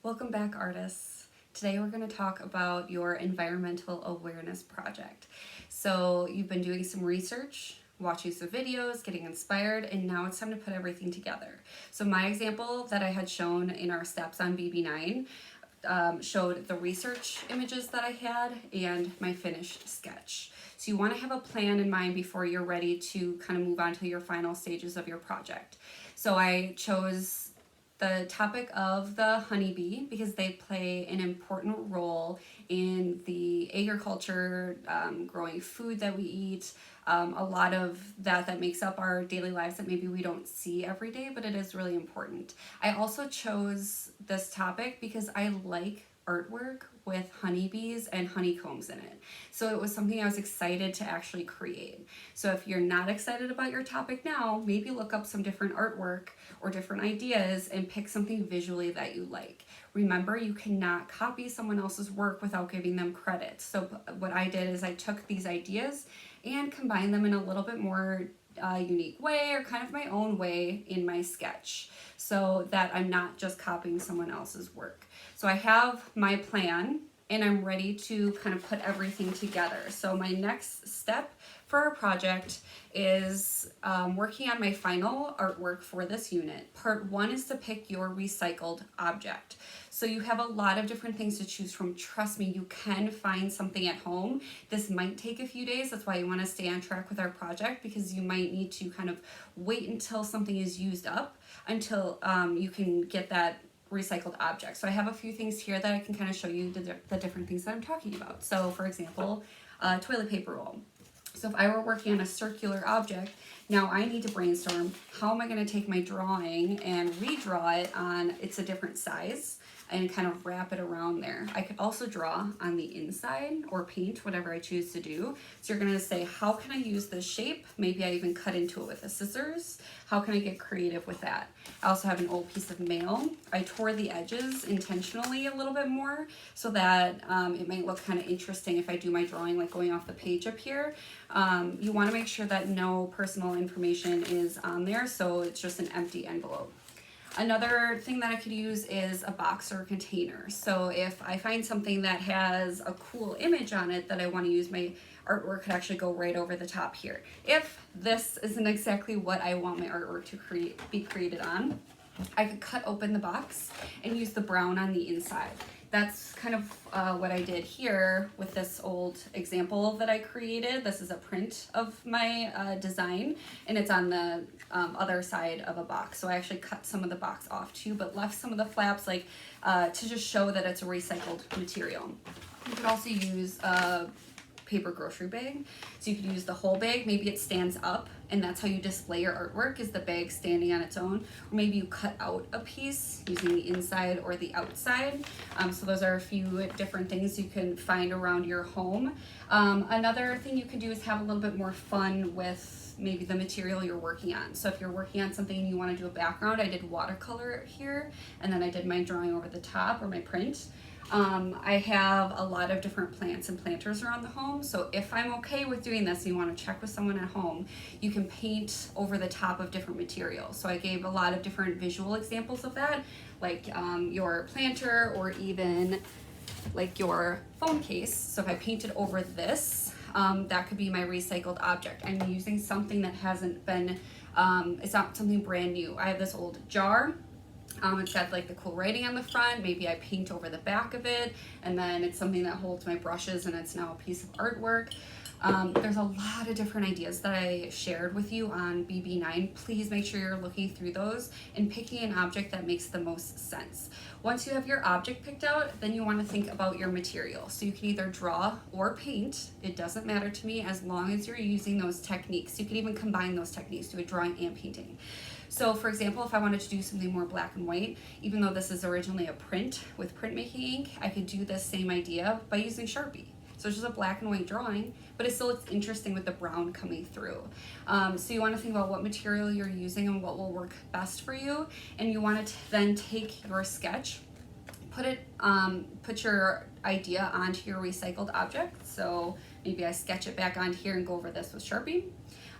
Welcome back, artists. Today we're going to talk about your environmental awareness project. So you've been doing some research, watching some videos, getting inspired, and now it's time to put everything together. So my example that I had shown in our steps on BB9 showed the research images that I had and my finished sketch. So you want to have a plan in mind before you're ready to kind of move on to your final stages of your project. So I chose the topic of the honeybee because they play an important role in the agriculture, growing food that we eat, a lot of that makes up our daily lives that maybe we don't see every day, but it is really important. I also chose this topic because I like artwork with honeybees and honeycombs in it. So it was something I was excited to actually create. So if you're not excited about your topic now, maybe look up some different artwork or different ideas and pick something visually that you like. Remember, you cannot copy someone else's work without giving them credit. So what I did is I took these ideas and combined them in a little bit more unique way, or kind of my own way in my sketch, so that I'm not just copying someone else's work. So I have my plan and I'm ready to kind of put everything together. So my next step for our project is working on my final artwork for this unit. Part 1 is to pick your recycled object. So you have a lot of different things to choose from. Trust me, you can find something at home. This might take a few days. That's why you want to stay on track with our project, because you might need to kind of wait until something is used up until you can get that recycled object. So I have a few things here that I can kind of show you the different things that I'm talking about. So for example, toilet paper roll. So if I were working on a circular object, now I need to brainstorm, how am I going to take my drawing and redraw it on, it's a different size, and kind of wrap it around there. I could also draw on the inside or paint, whatever I choose to do. So you're going to say, how can I use this shape? Maybe I even cut into it with the scissors. How can I get creative with that? I also have an old piece of mail. I tore the edges intentionally a little bit more so that it might look kind of interesting if I do my drawing, like going off the page up here. You want to make sure that no personal information is on there, so it's just an empty envelope. Another thing that I could use is a box or a container. So if I find something that has a cool image on it that I want to use, my artwork could actually go right over the top here. If this isn't exactly what I want my artwork to be created on, I could cut open the box and use the brown on the inside. That's kind of what I did here with this old example that I created. This is a print of my design, and it's on the other side of a box. So I actually cut some of the box off too, but left some of the flaps to just show that it's a recycled material. You could also use a paper grocery bag. So you could use the whole bag. Maybe it stands up and that's how you display your artwork, is the bag standing on its own. Or maybe you cut out a piece using the inside or the outside. So those are a few different things you can find around your home. Another thing you can do is have a little bit more fun with maybe the material you're working on. So if you're working on something and you want to do a background, I did watercolor here, and then I did my drawing over the top, or my print. I have a lot of different plants and planters around the home, so if I'm okay with doing this and you want to check with someone at home, you can paint over the top of different materials. So I gave a lot of different visual examples of that, like your planter, or even like your phone case. So if I painted over this, that could be my recycled object. I'm using something that hasn't been, it's not something brand new. I have this old jar. It's got like the cool writing on the front. Maybe I paint over the back of it, and then it's something that holds my brushes, and it's now a piece of artwork. There's a lot of different ideas that I shared with you on BB9. Please make sure you're looking through those and picking an object that makes the most sense. Once you have your object picked out, then you want to think about your material. So you can either draw or paint. It doesn't matter to me as long as you're using those techniques. You can even combine those techniques, do a drawing and painting. So for example, if I wanted to do something more black and white, even though this is originally a print with printmaking ink, I could do this same idea by using Sharpie. So it's just a black and white drawing, but it's interesting with the brown coming through. So you want to think about what material you're using and what will work best for you. And you want to then take your sketch, put your idea onto your recycled object. So maybe I sketch it back onto here and go over this with Sharpie.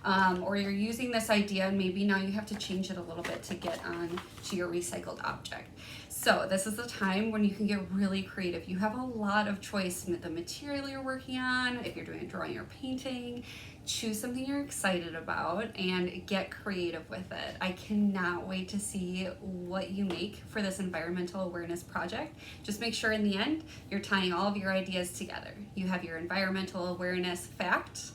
or you're using this idea and maybe now you have to change it a little bit to get on to your recycled object. So this is the time when you can get really creative. You have a lot of choice in the material you're working on. If you're doing a drawing or painting, choose something you're excited about and get creative with it. I cannot wait to see what you make for this environmental awareness project. Just make sure in the end you're tying all of your ideas together. You have your environmental awareness fact,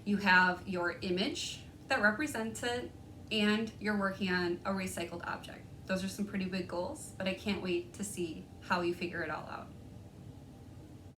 you have your image that represents it, and you're working on a recycled object. Those are some pretty big goals, but I can't wait to see how you figure it all out.